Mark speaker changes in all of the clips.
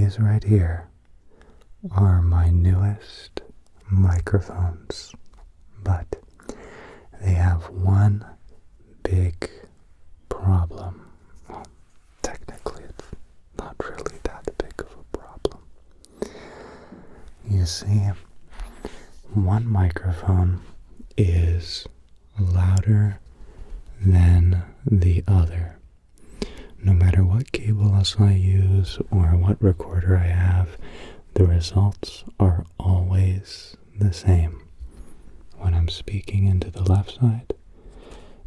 Speaker 1: These right here are my newest microphones, but they have one big problem. Well, technically it's not really that big of a problem. You see, one microphone is louder than the other. No matter what cables I use or what recorder I have, the results are always the same. When I'm speaking into the left side,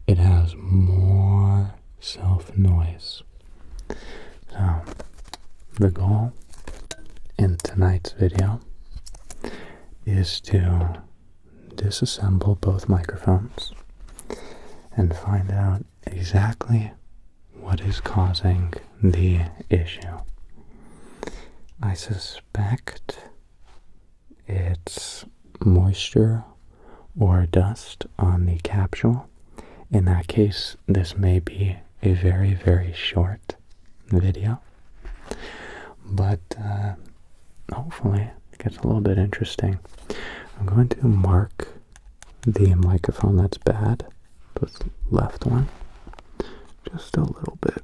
Speaker 1: it has more self-noise. So, the goal in tonight's video is to disassemble both microphones and find out exactly what is causing the issue. I suspect it's moisture or dust on the capsule. In that case, this may be a very, very short video, but hopefully it gets a little bit interesting. I'm going to mark the microphone that's bad, the left one, just a little bit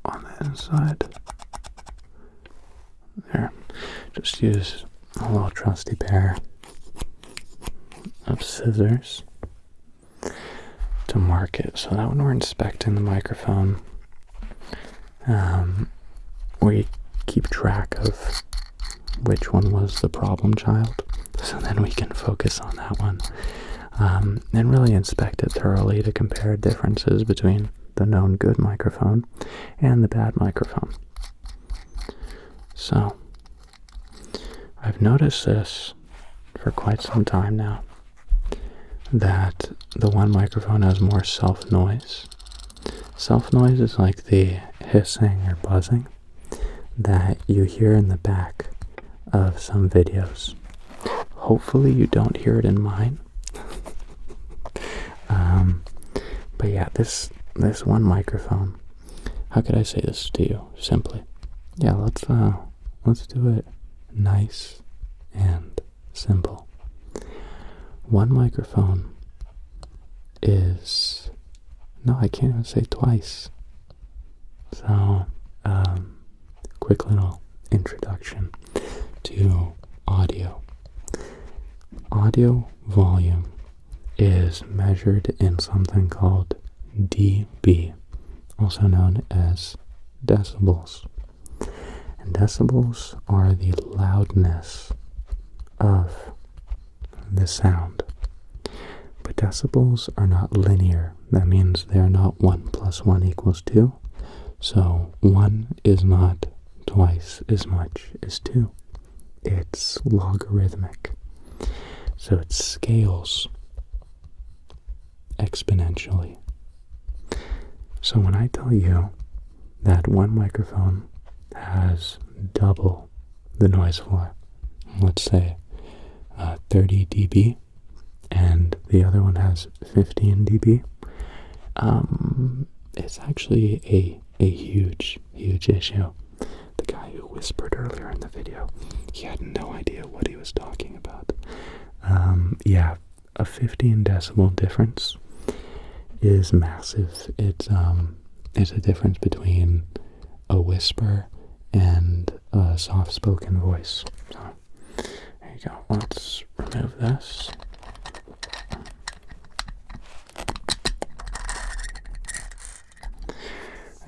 Speaker 1: on the inside. There. Just use a little trusty pair of scissors to mark it, so that when we're inspecting the microphone, we keep track of which one was the problem child, so then we can focus on that one, and really inspect it thoroughly to compare differences between the known good microphone and the bad microphone. So, I've noticed this for quite some time now, that the one microphone has more self-noise. Self-noise is like the hissing or buzzing that you hear in the back of some videos. Hopefully you don't hear it in mine. But yeah, this one microphone, how could I say this to you simply? Yeah, let's do it nice and simple. One microphone is, no, I can't even say twice. So, quick little introduction to audio. Audio volume is measured in something called dB, also known as decibels. And decibels are the loudness of the sound. But decibels are not linear. That means they're not 1 + 1 = 2. So 1 is not twice as much as 2. It's logarithmic. So it scales exponentially. So when I tell you that one microphone has double the noise floor, let's say 30 dB, and the other one has 15 dB, it's actually a huge issue. The guy who whispered earlier in the video, he had no idea what he was talking about. Yeah, a 15 decibel difference is massive. It's a difference between a whisper and a soft-spoken voice. So, there you go. Let's remove this.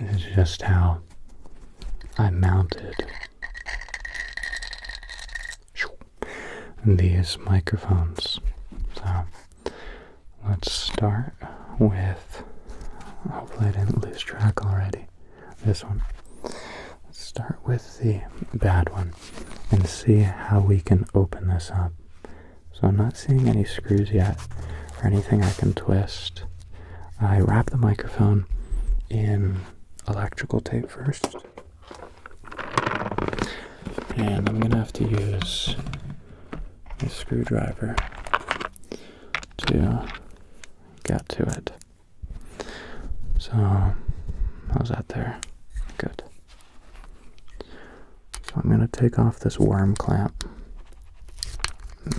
Speaker 1: This is just how I mounted these microphones. So, let's start with, hopefully I didn't lose track already, this one. Let's start with the bad one and see how we can open this up. So I'm not seeing any screws yet or anything I can twist. I wrap the microphone in electrical tape first, and I'm gonna have to use a screwdriver to get to it. So how's that there? Good. I'm going to take off this worm clamp.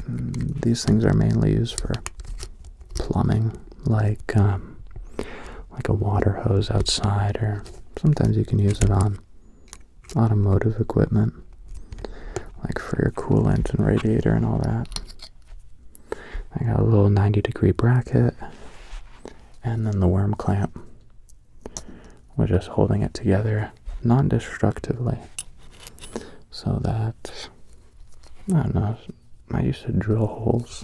Speaker 1: These things are mainly used for plumbing, like a water hose outside, or sometimes you can use it on automotive equipment, like for your coolant and radiator and all that. I got a little 90-degree bracket, and then the worm clamp. We're just holding it together non-destructively, so that, I don't know, I used to drill holes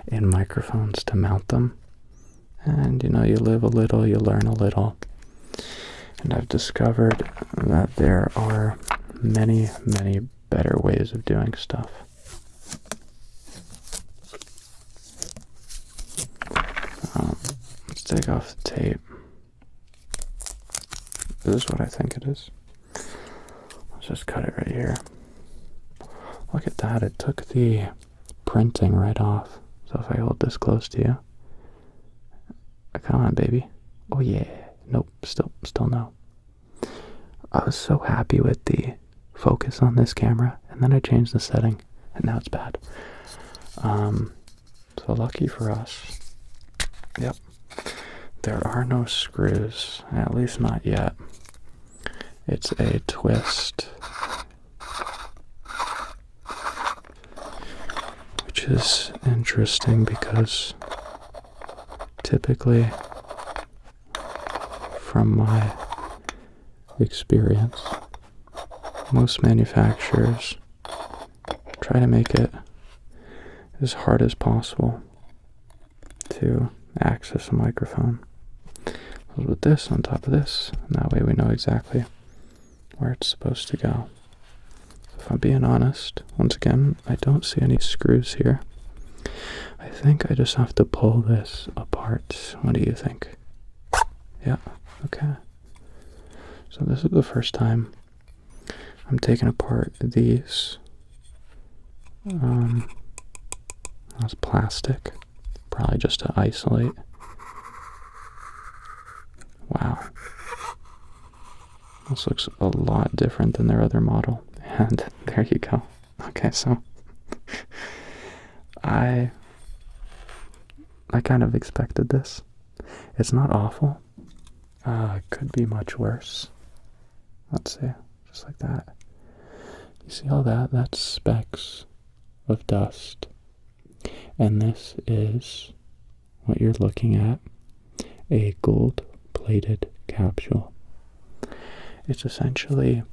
Speaker 1: in microphones to mount them. And, you know, you live a little, you learn a little. And I've discovered that there are many, many better ways of doing stuff. Let's take off the tape. This is what I think it is. Let's just cut it right here. Look at that, it took the printing right off. So if I hold this close to you, come on, baby. Oh yeah. Nope, still no. I was so happy with the focus on this camera, and then I changed the setting, and now it's bad. So lucky for us. Yep. There are no screws, at least not yet. It's a twist, which is interesting because typically, from my experience, most manufacturers try to make it as hard as possible to access a microphone. With this on top of this, and that way we know exactly where it's supposed to go. So if I'm being honest, once again, I don't see any screws here. I think I just have to pull this apart. What do you think? Yeah, okay. So this is the first time I'm taking apart these. That's plastic, probably just to isolate. Wow. This looks a lot different than their other model. And there you go. Okay, so I kind of expected this. It's not awful. It could be much worse. Let's see, just like that. You see all that? That's specks of dust. And this is what you're looking at, a gold-plated capsule. It's essentially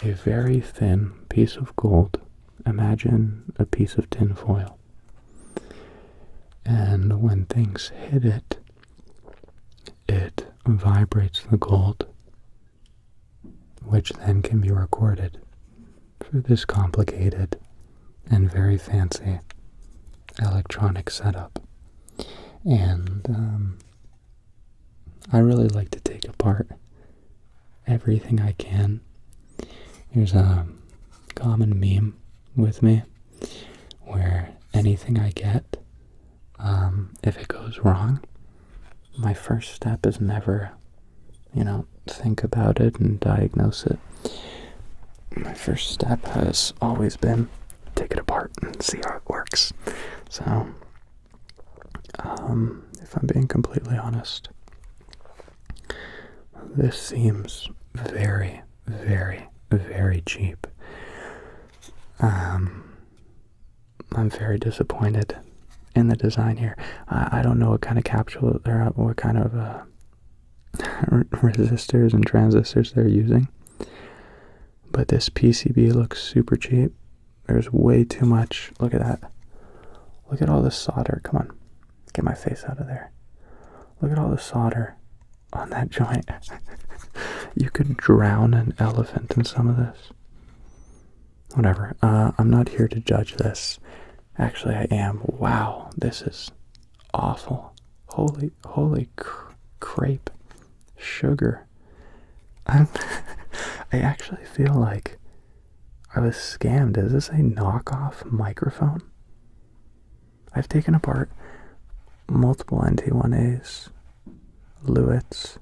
Speaker 1: a very thin piece of gold. Imagine a piece of tin foil. And when things hit it, it vibrates the gold, which then can be recorded through this complicated and very fancy electronic setup. And I really like to take apart everything I can. There's a common meme with me where anything I get, if it goes wrong, my first step is never, think about it and diagnose it. My first step has always been take it apart and see how it works. So, if I'm being completely honest, this seems very, very, very cheap. I'm very disappointed in the design here. I don't know what kind of capsule they're, what kind of resistors and transistors they're using, but this PCB looks super cheap. There's way too much. Look at that. Look at all the solder. Come on, get my face out of there. Look at all the solder on that joint. You could drown an elephant in some of this. Whatever. I'm not here to judge this. Actually, I am. Wow, this is awful. Holy crepe. Sugar. I actually feel like I was scammed. Is this a knockoff microphone? I've taken apart multiple NT1As, Lewitts,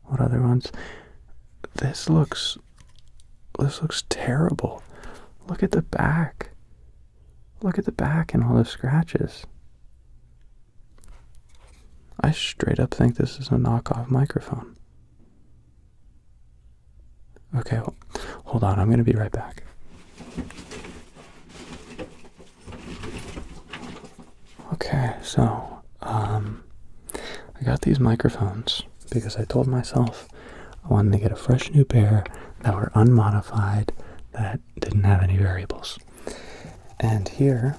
Speaker 1: what other ones? This looks This looks terrible. Look at the back. Look at the back and all the scratches. I straight up think this is a knockoff microphone. Okay, hold on. I'm going to be right back. Okay, so I got these microphones because I told myself I wanted to get a fresh new pair that were unmodified, that didn't have any variables. And here,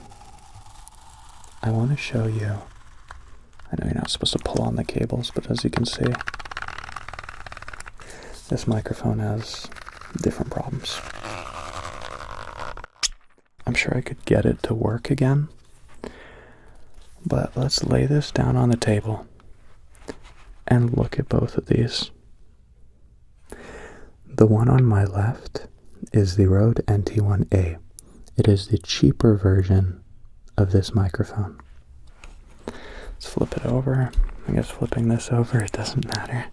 Speaker 1: I want to show you, I know you're not supposed to pull on the cables, but as you can see, this microphone has different problems. I'm sure I could get it to work again, but let's lay this down on the table and look at both of these. The one on my left is the Rode NT1A. It is the cheaper version of this microphone. Let's flip it over. I guess flipping this over, it doesn't matter.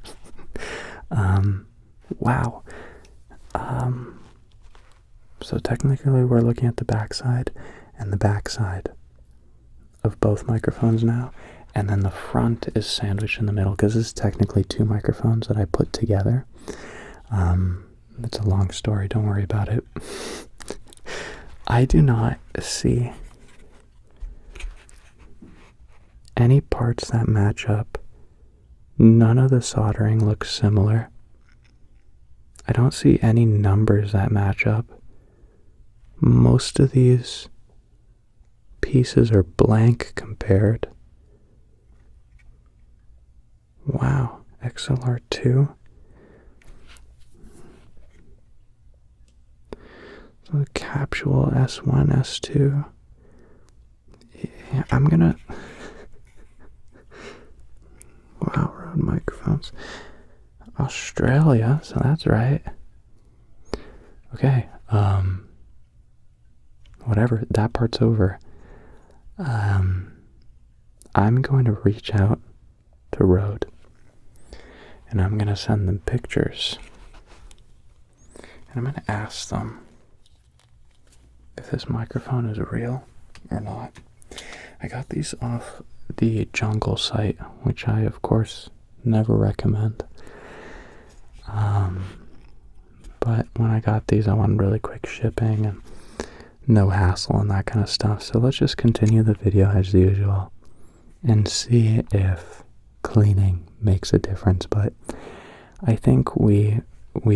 Speaker 1: Wow. So technically we're looking at the backside and the backside of both microphones now, and then the front is sandwiched in the middle because this is technically two microphones that I put together. It's a long story, don't worry about it. I do not see any parts that match up. None of the soldering looks similar. I don't see any numbers that match up. Most of these pieces are blank compared. Wow, XLR2. So the Capsule S1, S2. Yeah, I'm gonna... Wow, Rode microphones. Australia, so that's right. Okay, whatever, that part's over. I'm going to reach out to Rode, and I'm going to send them pictures, and I'm going to ask them if this microphone is real or not. I got these off the Jungle site, which I, of course, never recommend. But when I got these, I wanted really quick shipping and no hassle and that kind of stuff. So let's just continue the video as usual and see if cleaning makes a difference. But I think we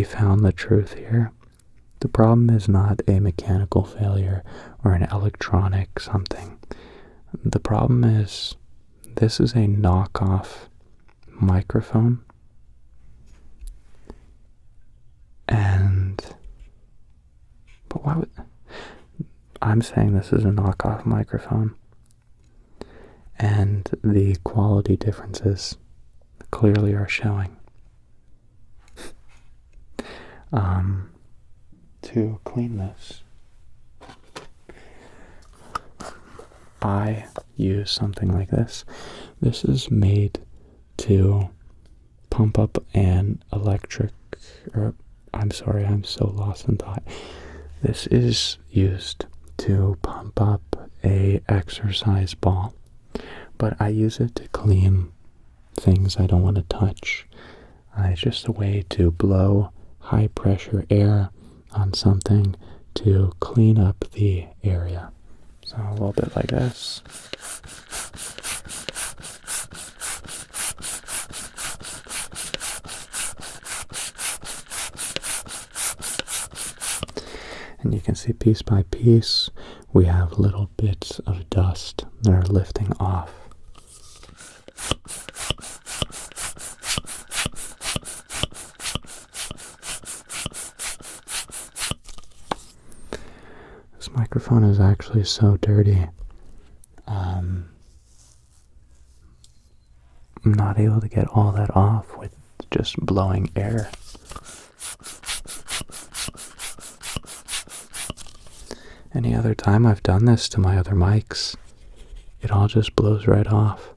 Speaker 1: found the truth here. The problem is not a mechanical failure or an electronic something. The problem is this is a knockoff microphone. But why would... I'm saying this is a knockoff microphone. And the quality differences clearly are showing. To clean this, I use something like this. This is made to pump up an electric, or I'm sorry, I'm so lost in thought. This is used to pump up a exercise ball, but I use it to clean things I don't want to touch. It's just a way to blow high pressure air on something to clean up the area. So a little bit like this. And you can see piece by piece, we have little bits of dust that are lifting off. This microphone is actually so dirty. I'm not able to get all that off with just blowing air. Any other time I've done this to my other mics, it all just blows right off.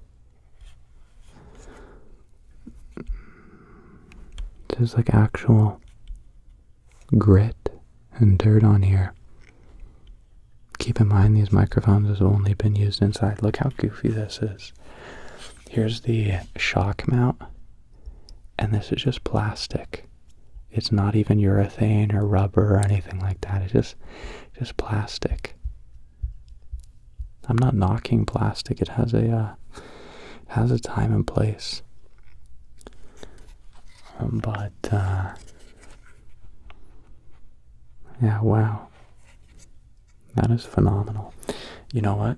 Speaker 1: There's like actual grit and dirt on here. Keep in mind these microphones have only been used inside. Look how goofy this is. Here's the shock mount, and this is just plastic. It's not even urethane or rubber or anything like that. It's just plastic. I'm not knocking plastic. It has a time and place. But yeah, wow. That is phenomenal. You know what?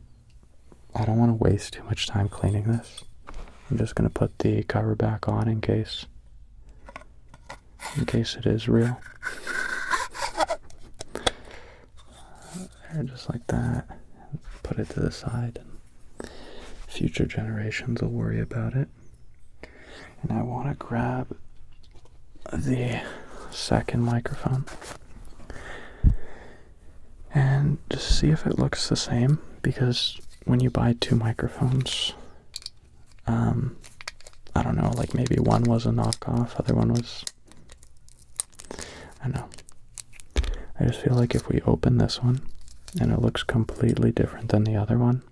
Speaker 1: I don't want to waste too much time cleaning this. I'm just going to put the cover back on in case it is real. There, just like that. Put it to the side, and future generations will worry about it. And I want to grab the second microphone and just see if it looks the same, because when you buy two microphones, I don't know, like maybe one was a knockoff, other one was, I don't know. I just feel like if we open this one and it looks completely different than the other one,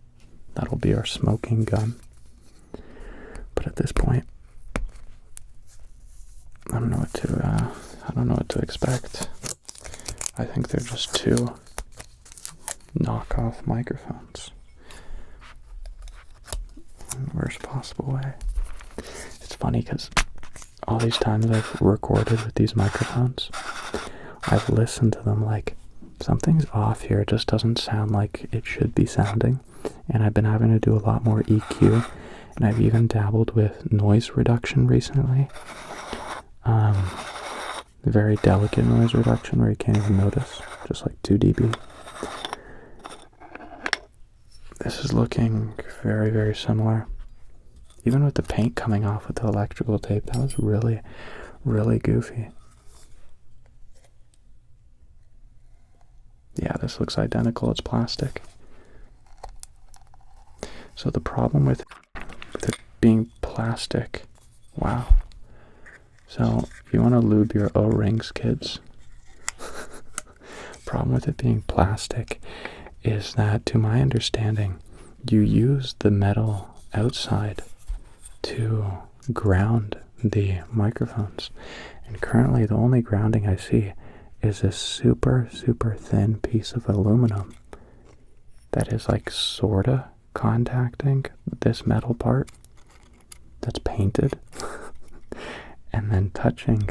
Speaker 1: that'll be our smoking gun. But at this point, I don't know what to expect. I think they're just two knockoff microphones in the worst possible way. It's funny because all these times I've recorded with these microphones, I've listened to them like, something's off here. It just doesn't sound like it should be sounding. And I've been having to do a lot more EQ, and I've even dabbled with noise reduction recently. Very delicate noise reduction where you can't even notice, just like 2 dB. This is looking very, very similar. Even with the paint coming off with the electrical tape, that was really, really goofy. Yeah, this looks identical. It's plastic. So the problem with it being plastic, wow. So if you want to lube your O-rings, kids, problem with it being plastic is that, to my understanding, you use the metal outside to ground the microphones. And currently the only grounding I see is this super, super thin piece of aluminum that is like sorta contacting this metal part that's painted and then touching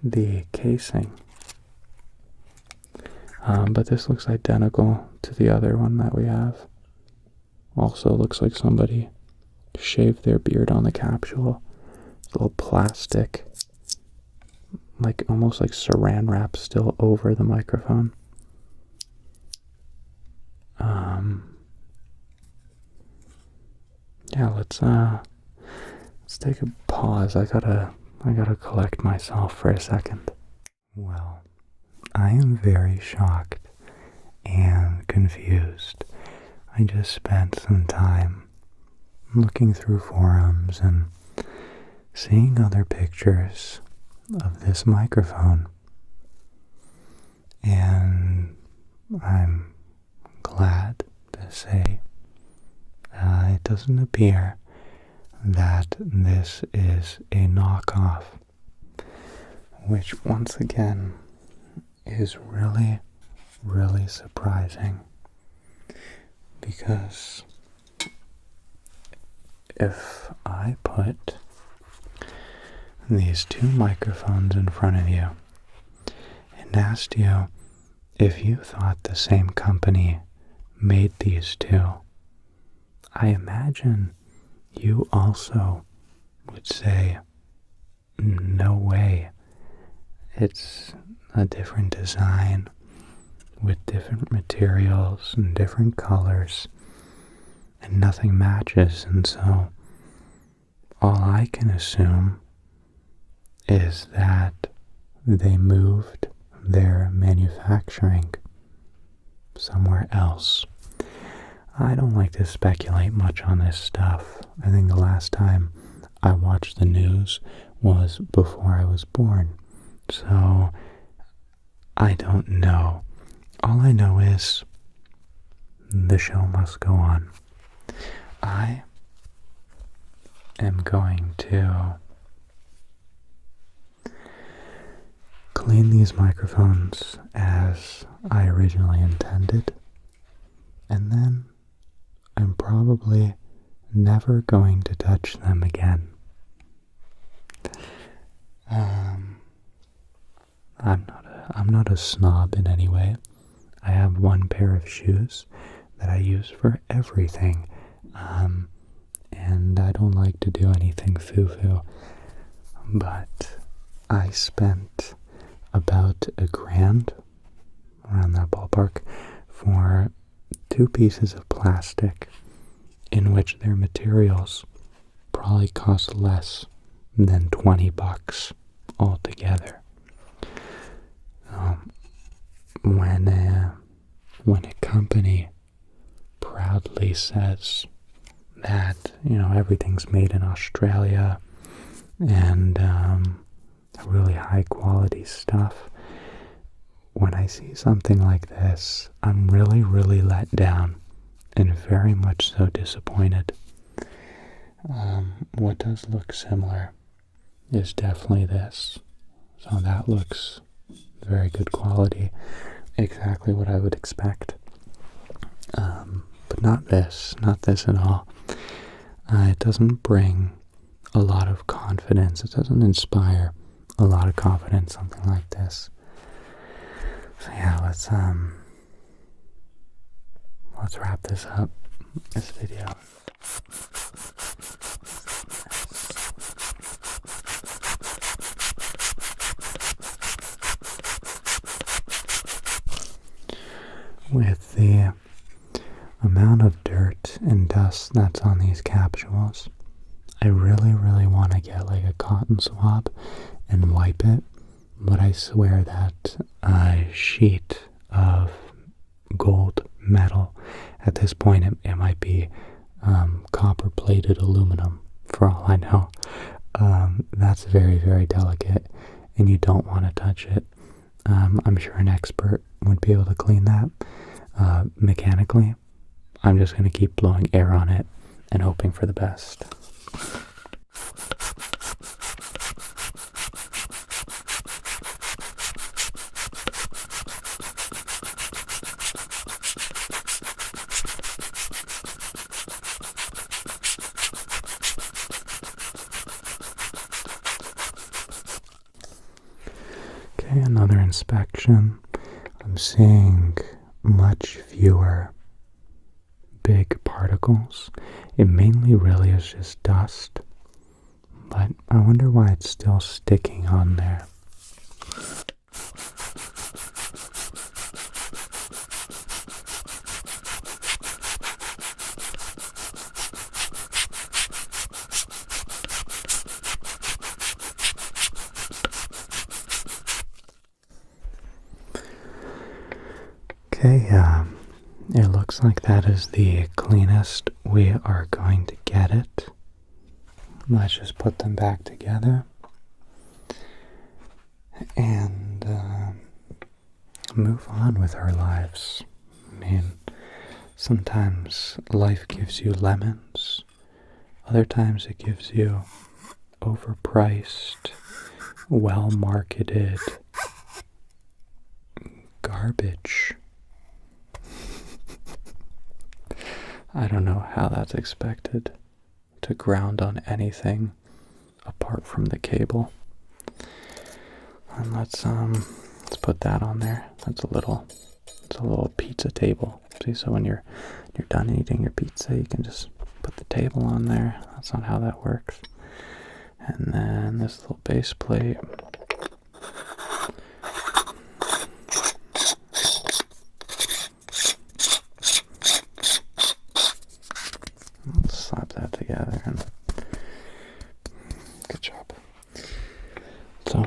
Speaker 1: the casing. But this looks identical to the other one that we have. Also looks like somebody shaved their beard on the capsule. Little plastic, like almost like saran wrap still over the microphone. Yeah, let's take a pause. I gotta collect myself for a second. Well, I am very shocked and confused. I just spent some time looking through forums and seeing other pictures of this microphone, and I'm glad to say it doesn't appear that this is a knockoff, which once again is really, really surprising, because if I put these two microphones in front of you and asked you if you thought the same company made these two, I imagine you also would say, no way. It's a different design with different materials and different colors, and nothing matches. And so all I can assume is that they moved their manufacturing somewhere else. I don't like to speculate much on this stuff. I think the last time I watched the news was before I was born. So I don't know. All I know is the show must go on. I am going to clean these microphones as I originally intended, and then I'm probably never going to touch them again. I'm not a snob in any way. I have one pair of shoes that I use for everything, and I don't like to do anything foo-foo, but I spent about $1,000, around that ballpark, for 2 pieces of plastic in which their materials probably cost less than $20 altogether. When a company proudly says that, everything's made in Australia and really high quality stuff, when I see something like this, I'm really, really let down and very much so disappointed. What does look similar is definitely this. So that looks very good quality, exactly what I would expect. But not this at all. It doesn't bring a lot of confidence. It doesn't inspire a lot of confidence, something like this. So yeah, let's wrap this up, this video. With the amount of dirt and dust that's on these capsules, I really, really want to get like a cotton swab and wipe it, but I swear that a sheet of gold metal, at this point it might be copper-plated aluminum for all I know. That's very, very delicate, and you don't want to touch it. I'm sure an expert would be able to clean that mechanically. I'm just going to keep blowing air on it and hoping for the best. Okay, another inspection. I'm seeing much fewer big particles. It mainly really is just dust, but I wonder why it's still sticking on there. Okay, it looks like that is the cleanest we are going to get it. Let's just put them back together and move on with our lives. I mean, sometimes life gives you lemons, other times it gives you overpriced, well-marketed garbage. I don't know how that's expected to ground on anything apart from the cable. And let's put that on there. It's a little pizza table. See, so when you're done eating your pizza, you can just put the table on there. That's not how that works. And then this little base plate. Let's slap that together and good job. So,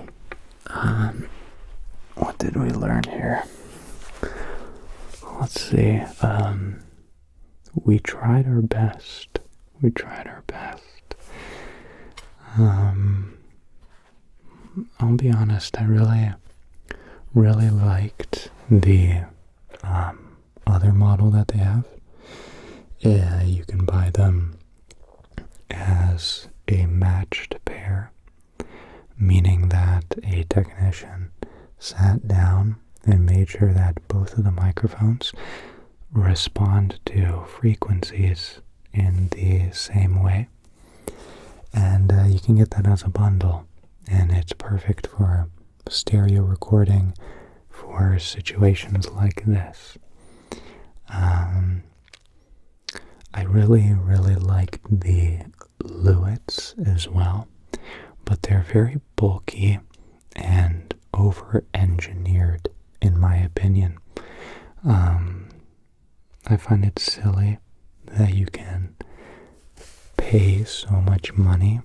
Speaker 1: what did we learn here? Let's see. We tried our best. I'll be honest, I really, really liked the other model that they have. You can buy them as a matched pair, meaning that a technician sat down and made sure that both of the microphones respond to frequencies in the same way. And you can get that as a bundle, and it's perfect for stereo recording for situations like this. I really liked the Lewits as well, but they're very bulky and over-engineered, in my opinion. I find it silly that you can pay so much money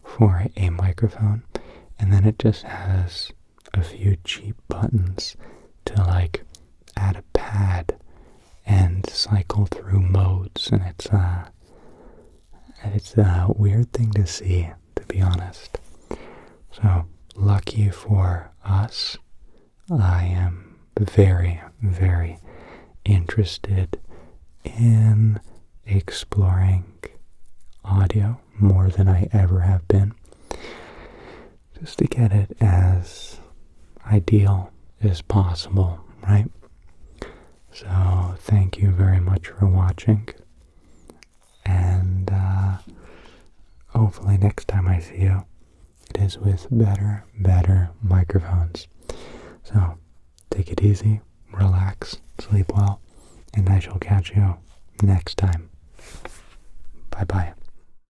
Speaker 1: for a microphone and then it just has a few cheap buttons to like add a pad and cycle through modes, and it's a weird thing to see, to be honest. So lucky for us, I am very interested in exploring audio more than I ever have been, just to get it as ideal as possible, right? So thank you very much for watching, and hopefully next time I see you, it is with better microphones. So take it easy, relax, sleep well, and I shall catch you next time. Bye bye.